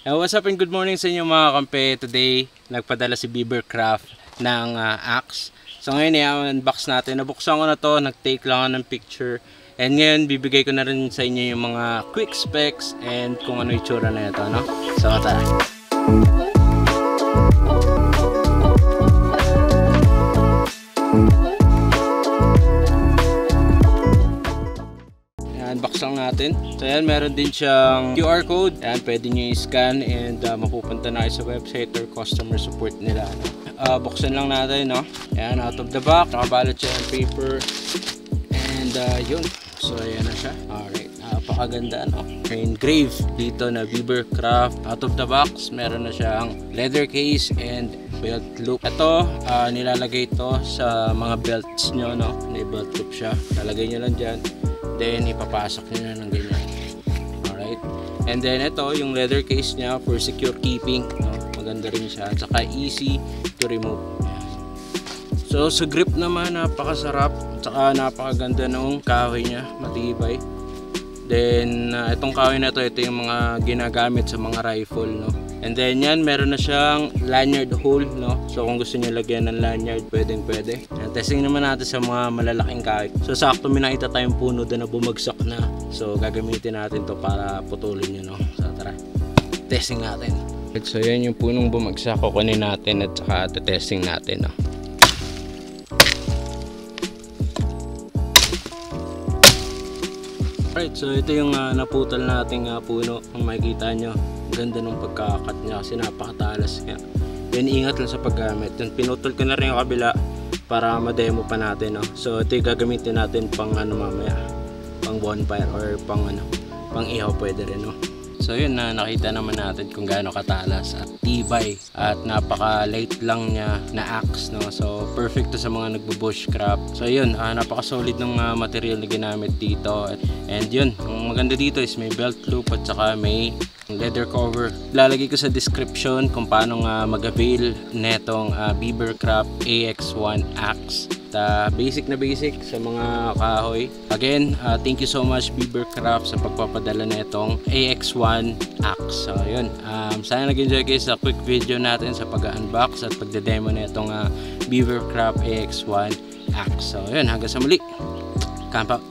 What's up and good morning sa inyo mga kampe. Today, nagpadala si Beavercraft ng axe. So ngayon i-unbox natin. Nabuksan ko na to, nag-take lang ako ng picture. And ngayon, bibigay ko na rin sa inyo yung mga quick specs and kung ano yung tsura na ito, no? So tara. Unbox lang natin. So ayan, meron din siyang QR code. Ayan, pwede nyo i-scan and mapupunta na kayo sa website or customer support nila. Buksan lang natin, no? Ayan, out of the box. Nakabalot siya ng paper. And yun. So ayan na siya. Alright, napakaganda, no? Engrave dito na Beavercraft. Out of the box, meron na siyang leather case and belt loop. Ito, nilalagay ito sa mga belts nyo, no? May belt loop siya. Lalagay nyo lang dyan. Then ipapasok nyo na ng ganyan. Alright. And then ito yung leather case nya for secure keeping, no? Maganda rin siya. At saka easy to remove. So sa grip naman, napakasarap. At saka napakaganda ng kahoy nya. Matibay. Then itong kahoy na to, ito yung mga ginagamit sa mga rifle, no? And then yan, meron na siyang lanyard hole, no? So kung gusto niyo lagyan ng lanyard, pwedeng pwede. And testing naman natin sa mga malalaking kahoy. So sakto may nakita tayong puno doon na bumagsak na. So gagamitin natin to para putulin nyo, no? So tara, testing natin. So yan yung punong bumagsak, kukunin natin at saka testing natin, no? Alright, so ito yung naputol nating puno. Kung makikita nyo, ganda ng pagkakat niya kasi napakatalas niya. Then ingat lang sa paggamit. Then pinutol ko na rin yung kabila para ma-demo pa natin, no? So ito yung gagamitin natin pang mamaya, pang bonfire or pang ihaw pwede rin, no? So yun, nakita naman natin kung gaano katalas at tibay at napaka light lang niya na axe, no? So perfect to sa mga nagbo-bushcraft. So yun, napaka solid ng material na ginamit dito. And yun, ang maganda dito is may belt loop at saka may leather cover. Lalagay ko sa description kung paano mag-avail netong Beavercraft AX1 axe. Basic na basic sa mga kahoy. Again, thank you so much Beavercraft sa pagpapadala netong AX1 axe. So yun, sana nag-enjoy kayo sa quick video natin sa pag-unbox at pagde-demo netong Beavercraft AX1 axe. So yun, hanggang sa muli. Camp out.